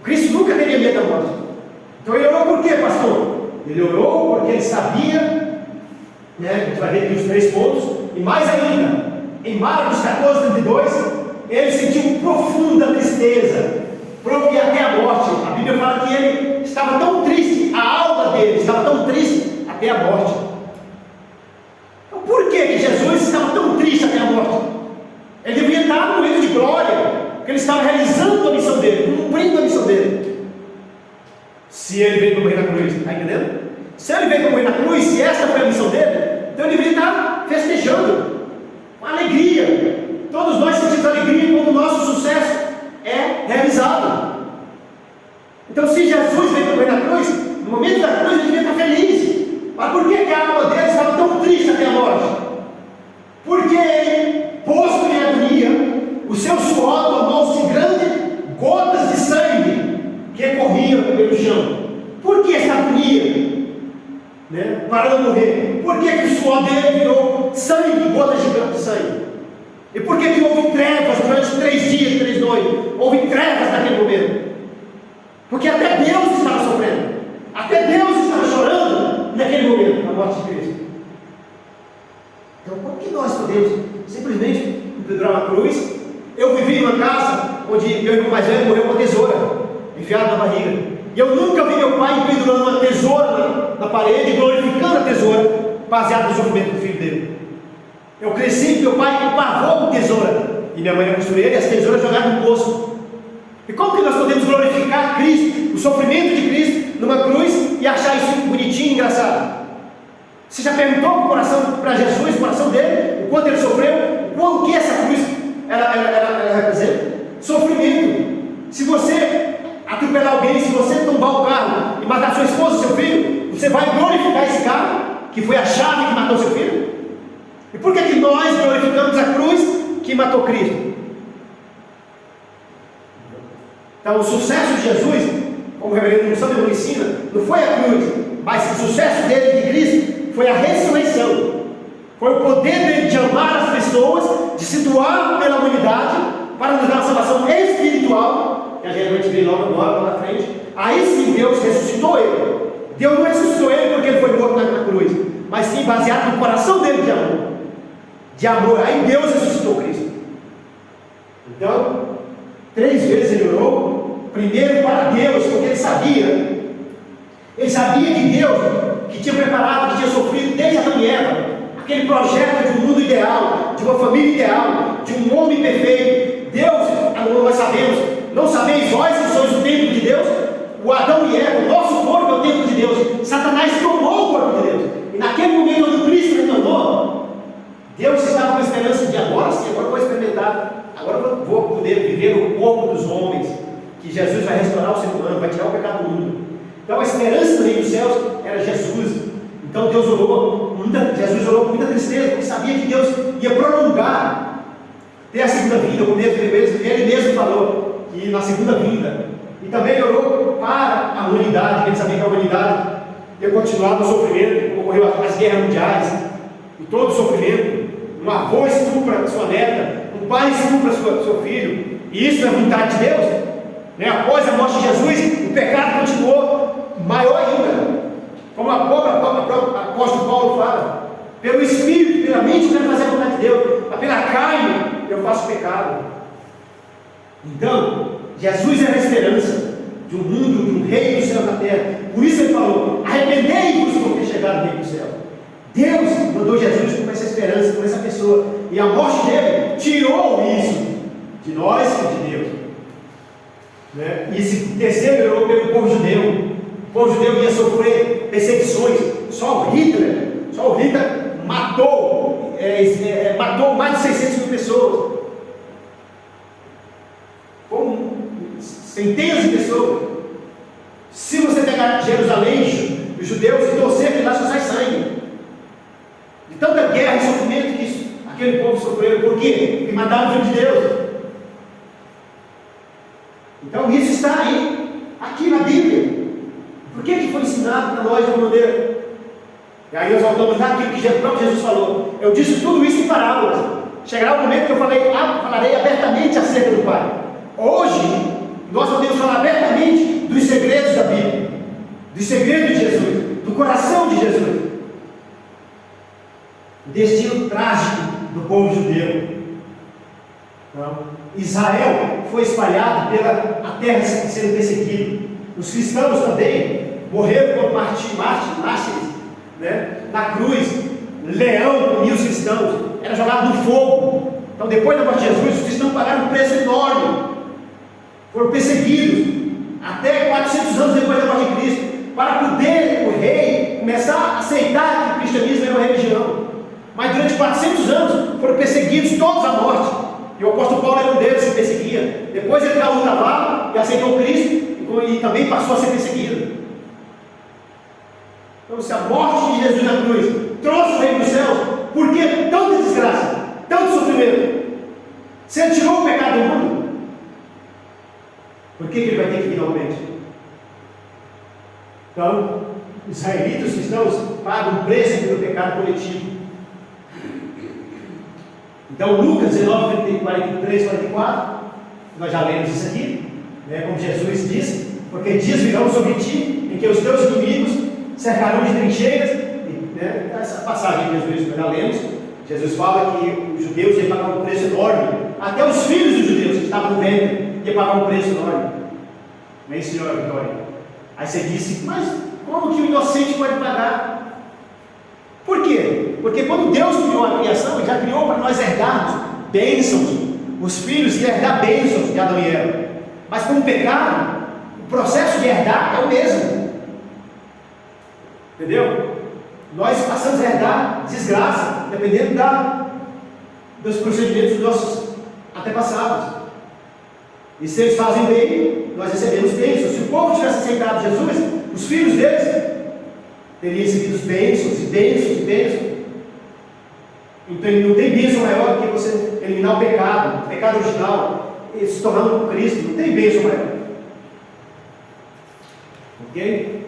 O Cristo nunca teria medo da morte. Então ele orou por quê, pastor? Ele orou porque ele sabia, né, a gente vai ver aqui os 3 pontos, e mais ainda, em Marcos 14:32, ele sentiu profunda tristeza, porque até a morte, a Bíblia fala que ele estava tão triste, a alma dele estava tão triste até a morte. Então, por que Jesus estava tão triste até a morte? Ele deveria estar no momento de glória, porque ele estava realizando a missão dele, cumprindo a missão dele. Se ele veio para morrer na cruz, está entendendo? Se ele veio para morrer na cruz, se esta foi a missão dele, então ele deveria estar festejando, com alegria. Todos nós sentimos alegria quando o nosso sucesso é realizado. Então, se Jesus veio para morrer na cruz, no momento da cruz ele devia estar feliz. Mas por que a alma dele estava tão triste até a morte? Porque ele, posto em agonia, o seu suor tornou-se grandes gotas de sangue que corriam pelo chão. Por que essa agonia? Né? Para não morrer. Por que o suor dele virou sangue, gotas gigantes de sangue? E por que houve trevas durante 3 dias, 3 noites? Houve trevas naquele momento. Porque até Deus estava sofrendo. Até Deus estava chorando naquele momento, na morte de Cristo. Então, como que nós podemos simplesmente empendurar uma cruz? Eu vivi em uma casa onde meu irmão mais velho morreu com uma tesoura enfiada na barriga. E eu nunca vi meu pai pendurando uma tesoura na parede, glorificando a tesoura, baseado no sofrimento do filho dele. Eu cresci com meu pai com pavor com tesoura. E minha mãe era costureira e as tesouras jogadas no poço. E como que nós podemos glorificar Cristo, o sofrimento de Cristo, numa cruz e achar isso bonitinho e engraçado? Você já perguntou para Jesus, o coração dele, o quanto ele sofreu, o que essa cruz ela representa? Sofrimento. Se você atropelar alguém, se você tombar o carro e matar sua esposa, seu filho, você vai glorificar esse carro, que foi a chave que matou seu filho? E por que nós glorificamos a cruz que matou Cristo? Então, o sucesso de Jesus, como o reverendo Santo nos ensina, não foi a cruz, mas o sucesso dele, de Cristo, foi a ressurreição. Foi o poder dele de amar as pessoas, de se doar pela humanidade, para nos dar uma salvação espiritual, que a gente vai ver logo lá na frente. Aí sim Deus ressuscitou ele. Deus não ressuscitou ele porque ele foi morto na cruz, mas sim baseado no coração dele de amor. De amor, aí Deus ressuscitou Cristo. Então, 3 vezes ele orou, primeiro para Deus, porque ele sabia que Deus, que tinha preparado, que tinha sofrido desde Adão e Eva, aquele projeto de um mundo ideal, de uma família ideal, de um homem perfeito. Deus, nós sabemos, não sabeis vós que sois o templo de Deus? O Adão e Eva, o nosso corpo é o templo de Deus. Satanás tomou o corpo de Deus, e naquele momento quando Cristo retornou, Deus estava com a esperança de agora sim, agora vou experimentar, agora vou poder viver no corpo dos homens, que Jesus vai restaurar o ser humano, vai tirar o pecado do mundo. Então a esperança do reino dos céus era Jesus. Então Jesus orou com muita tristeza, porque sabia que Deus ia prolongar, ter a segunda vinda, como ele mesmo falou, que na segunda vinda. E também ele orou para a humanidade, porque ele sabia que a humanidade ia continuar no sofrimento, como ocorreu as guerras mundiais, e todo o sofrimento. Um avô estupra sua neta, um pai estupra seu filho, e isso é vontade de Deus, né? Após a morte de Jesus, o pecado continuou maior ainda, como o apóstolo Paulo fala, Pelo Espírito, pela mente eu quero fazer a vontade de Deus, mas pela carne eu faço pecado. Então, Jesus era a esperança de um mundo, de um reino do céu na terra. Por isso ele falou: arrependei-vos porque chegaram o reino do céu. Deus mandou Jesus com essa esperança, com essa pessoa, e a morte dele tirou isso de nós e de Deus, né? E esse terceiro pelo povo judeu. O povo judeu ia sofrer perseguições. Só o Hitler matou mais de 600 mil pessoas, como centenas de pessoas. Se você pegar Jerusalém, os judeus, e torcer que lá só sai sangue, de tanta guerra e sofrimento que aquele povo sofreu. Por quê? Porque mataram o Filho de Deus. Então isso está aí, aqui na Bíblia. Por que foi ensinado para nós de uma maneira? E aí nós voltamos naquilo que o próprio Jesus falou. Eu disse tudo isso em parábolas. Chegará o momento que eu falarei abertamente acerca do Pai. Hoje, nós podemos falar abertamente dos segredos da Bíblia, dos segredos de Jesus, do coração de Jesus. O destino trágico do povo judeu. Então, Israel foi espalhado pela terra sendo perseguido. Os cristãos também morreram como mártires, né? Na cruz. Leão comia os cristãos, era jogado no fogo. Então, depois da morte de Jesus, os cristãos pagaram um preço enorme, foram perseguidos até 400 anos depois da morte de Cristo, para poder o rei começar a aceitar que o cristianismo era uma religião. Mas durante 400 anos foram perseguidos todos à morte, e o apóstolo Paulo era um deles que perseguia. Depois ele caiu no cavalo e aceitou Cristo, e também passou a ser perseguido. Então, se a morte de Jesus na cruz trouxe o reino dos céus, por que tanta desgraça, tanto sofrimento? Se ele tirou o pecado do mundo, por que ele vai ter que vir novamente? Então, os israelitas, os cristãos, pagam o preço pelo pecado coletivo. Então, Lucas 19, 43, 44, nós já lemos isso aqui, né, como Jesus disse: porque dias virão sobre ti em que os teus inimigos cercarão de trincheiras, né? Essa passagem de Jesus nós já lemos. Jesus fala que os judeus iam pagar um preço enorme, até os filhos dos judeus que estavam no ventre iam pagar um preço enorme. Não é isso, senhora Vitória? Aí você disse: mas como que o inocente pode pagar? Por quê? Porque quando Deus criou a criação, Ele já criou para nós herdarmos bênçãos. Os filhos iam herdar bênçãos de Adão e Eva. Mas com o pecado, o processo de herdar é o mesmo. Entendeu? Nós passamos a herdar desgraça, dependendo dos procedimentos dos nossos antepassados. E se eles fazem bem, nós recebemos bênçãos. Se o povo tivesse aceitado Jesus, os filhos deles teriam recebido bênçãos e bênçãos e bênçãos. Então não tem bênção maior do que você eliminar o pecado original, e se tornando um Cristo. Não tem bênção maior. Ok?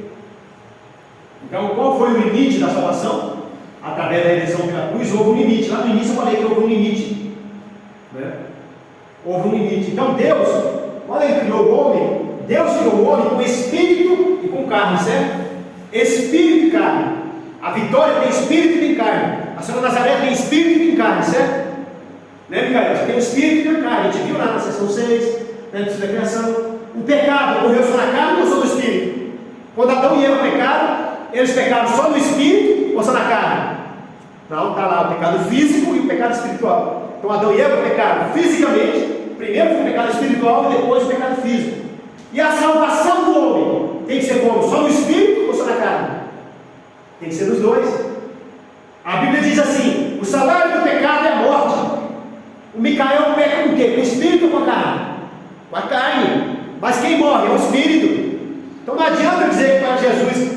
Então, qual foi o limite da salvação? Através da eleição pela cruz, houve um limite. Lá no início eu falei que houve um limite, né? Houve um limite. Então Deus, quando Ele criou o homem, Deus criou o homem com espírito e com carne, certo? Espírito e carne. A Vitória tem espírito e tem carne. A senhora Nazaré tem espírito e tem carne, certo? Né, Micael? Você tem espírito e tem carne. A gente viu lá na seção 6, né, da criação. O pecado ocorreu só na carne ou só no espírito? Quando Adão e Eva pecaram, eles pecaram só no espírito ou só na carne? Não, está lá o pecado físico e o pecado espiritual. Então Adão e Eva pecaram fisicamente. Primeiro foi o pecado espiritual e depois o pecado físico. E a salvação do homem tem que ser como? Só no espírito ou só na carne? Tem que ser nos dois. A Bíblia diz assim: o salário do pecado é a morte. O Micael peca com o quê? Com o espírito ou com a carne? Com a carne. Mas quem morre é o espírito. Então não adianta dizer para Jesus: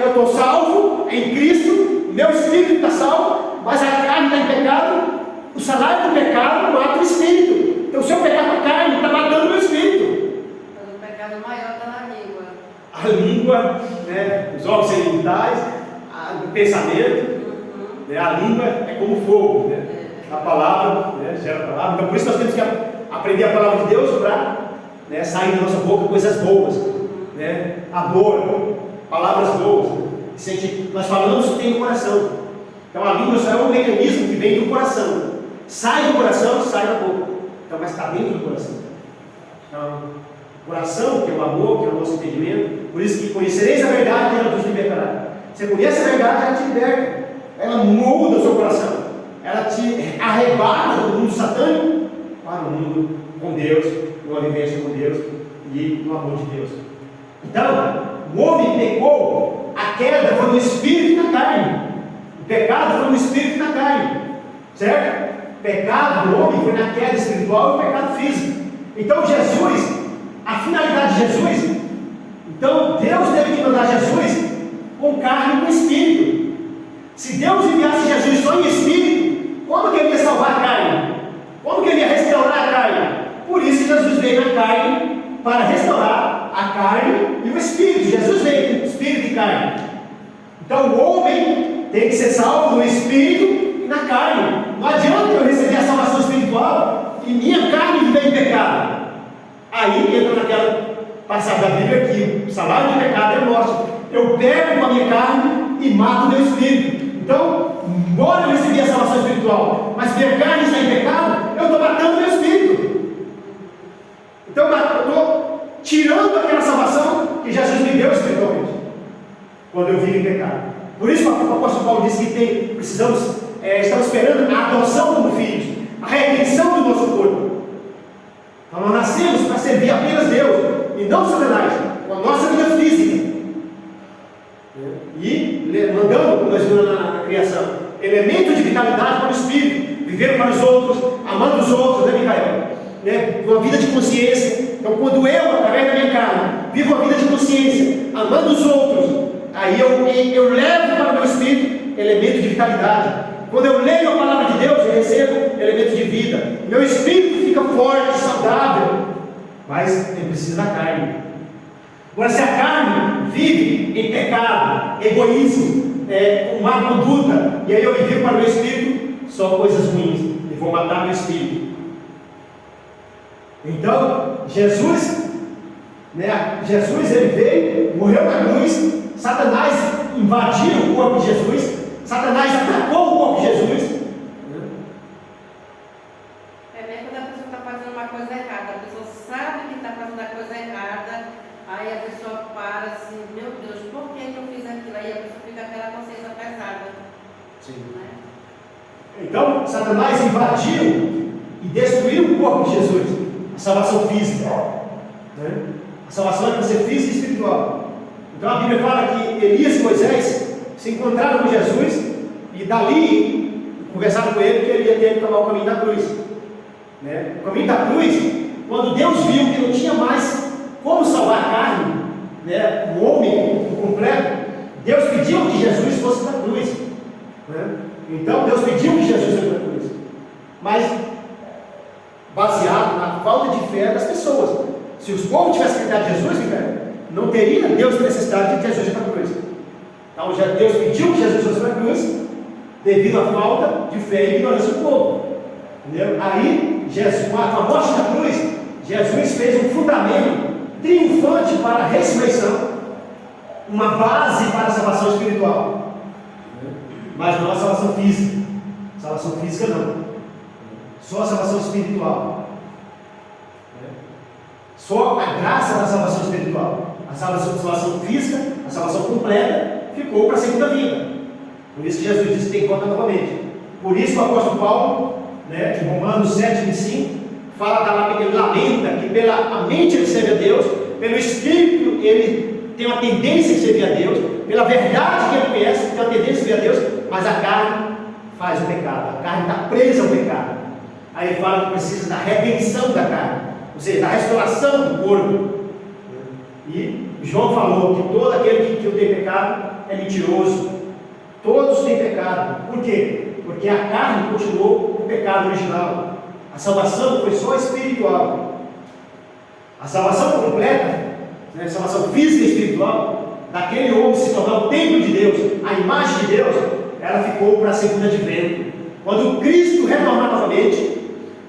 eu estou salvo em Cristo, meu espírito está salvo, mas a carne está em pecado. O salário do pecado mata o espírito. Então se eu pecar com a carne, está matando o meu espírito. Mas o pecado maior está na língua. A língua, né, os órgãos genitais, o pensamento, né, a língua é como fogo, né? A palavra, né, gera a palavra. Então por isso nós temos que aprender a palavra de Deus para, né, sair da nossa boca coisas boas, né? Amor, palavras boas. Nós falamos o que tem no coração. Então a língua só é um mecanismo que vem do coração. Sai do coração, sai da boca. Então, mas está dentro do coração. Então, o coração, que é o amor, que é o nosso entendimento, por isso que conhecereis a verdade e ela vos libertará. Você conhece a verdade, ela te liberta. Ela muda o seu coração. Ela te arrebata do mundo satânico para o mundo com Deus, numa vivência com Deus e no amor de Deus. Então, o homem pecou, a queda foi no espírito e na carne. O pecado foi no espírito e na carne. Certo? O pecado do homem foi na queda espiritual e o pecado físico. Então, Jesus, a finalidade de Jesus, então Deus teve que mandar Jesus com carne e com espírito. Se Deus enviasse Jesus só em espírito, como que ele ia salvar a carne? Como que ele ia restaurar a carne? Por isso Jesus veio na carne para restaurar a carne e o espírito. Jesus veio com espírito e carne. Então o homem tem que ser salvo no espírito e na carne. Não adianta eu receber a salvação espiritual e minha carne viver em pecado. Aí entra naquela passagem da Bíblia que o salário do pecado é morte. Eu pego com a minha carne e mato o meu espírito. Então, embora eu recebi a salvação espiritual, mas minha carne está em pecado, eu estou matando o meu espírito. Então eu estou tirando aquela salvação que Jesus me deu espiritualmente, quando eu vivo em pecado. Por isso o apóstolo Paulo diz que estamos esperando a adoção como filhos, a redenção do nosso corpo. Então nós nascemos para servir apenas Deus e não Satanás, com a nossa vida física. E mandando, como nós vimos na criação, elemento de vitalidade para o espírito, viver para os outros, amando os outros, né, Micael? Uma vida de consciência. Então, quando eu, através da minha carne, vivo uma vida de consciência, amando os outros, aí eu levo para o meu espírito elemento de vitalidade. Quando eu leio a palavra de Deus, eu recebo elemento de vida. Meu espírito fica forte, saudável, mas eu preciso da carne. Agora, se a carne vive em pecado, egoísmo, com má conduta, e aí eu envio para o meu espírito só coisas ruins, e vou matar meu espírito. Então, Jesus ele veio, morreu na cruz, Satanás invadiu o corpo de Jesus, Satanás atacou o corpo de Jesus. É mesmo quando a pessoa está fazendo uma coisa errada, a pessoa sabe que está fazendo a coisa errada, aí a pessoa para assim, meu Deus, por que eu fiz aquilo? Aí a pessoa fica com aquela consciência pesada. Sim. Né? Então, Satanás invadiu e destruiu o corpo de Jesus, a salvação física. Né? A salvação é para ser física e espiritual. Então a Bíblia fala que Elias e Moisés se encontraram com Jesus e dali conversaram com ele que ele ia ter que tomar o caminho da cruz. Né? O caminho da cruz, quando Deus viu que não tinha mais como salvar a carne, né? O homem completo, Deus pediu que Jesus fosse para a cruz. Né? Então Deus pediu que Jesus fosse para a cruz. Mas baseado na falta de fé das pessoas. Se os povos tivessem acreditado em Jesus, não teria Deus necessidade de Jesus ir para a cruz. Então já Deus pediu que Jesus fosse para a cruz, devido à falta de fé e ignorância do povo. Entendeu? Aí, Jesus, com a morte da cruz, Jesus fez um fundamento triunfante para a ressurreição, uma base para a salvação espiritual. Mas não a salvação física. Salvação física não. Só a salvação espiritual. Só a graça da salvação espiritual. A salvação física, a salvação completa, ficou para a segunda vinda. Por isso que Jesus disse que tem que voltar novamente. Por isso que o apóstolo Paulo, em Romanos 7,25, fala ele lamenta que pela mente ele serve a Deus, pelo Espírito ele tem uma tendência de servir a Deus, pela verdade que ele conhece, tem uma tendência de servir a Deus, mas a carne faz o pecado, a carne está presa ao pecado. Aí ele fala que precisa da redenção da carne, ou seja, da restauração do corpo. E João falou que todo aquele que tem pecado é mentiroso. Todos têm pecado. Por quê? Porque a carne continuou o pecado original. A salvação foi só espiritual. A salvação completa, a salvação física e espiritual, daquele homem se tornar o templo de Deus, a imagem de Deus, ela ficou para a segunda advento. Quando Cristo retornar novamente,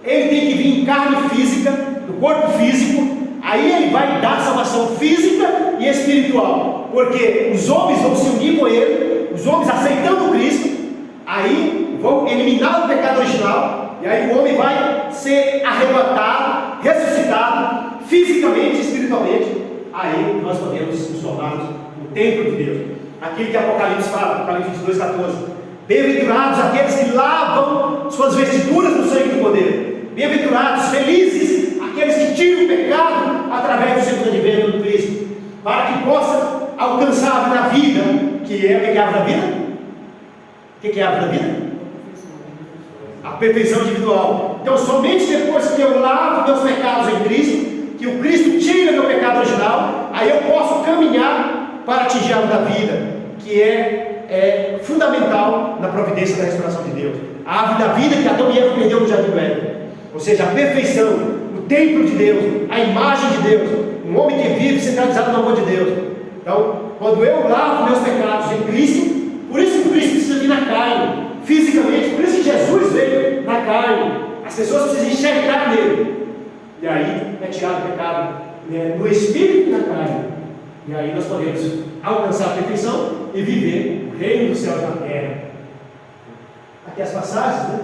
ele tem que vir em carne física, no corpo físico. Aí ele vai dar salvação física e espiritual, porque os homens vão se unir com ele, os homens aceitando Cristo, aí eliminar o pecado original, e aí o homem vai ser arrebatado, ressuscitado, fisicamente e espiritualmente. Aí nós podemos nos tornarmos o templo de Deus. Aquilo que Apocalipse fala, Apocalipse 22:14. Bem-aventurados aqueles que lavam suas vestiduras no sangue do Cordeiro. Bem-aventurados, felizes, aqueles que tiram o pecado através do segundo advento do Cristo, para que possa alcançar a vida, que é a árvore da vida. O que é a árvore da vida? A perfeição individual. Então, somente depois que eu lavo meus pecados em Cristo, que o Cristo tira meu pecado original, aí eu posso caminhar para atingir a árvore da vida, que é fundamental na providência da restauração de Deus. A árvore da vida que Adão e Eva perdeu no Jardim do Éden. Ou seja, a perfeição, o templo de Deus, a imagem de Deus, um homem que vive centralizado no amor de Deus. Então, quando eu lavo meus pecados em Cristo, por isso que Cristo precisa vir na carne, fisicamente, por isso que Jesus veio na carne. As pessoas precisam enxergar nele. E aí é tirado o pecado, né, no espírito e na carne. E aí nós podemos alcançar a perfeição e viver o reino dos céus na terra. Aqui as passagens, né?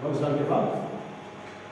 Vamos dar um intervalo?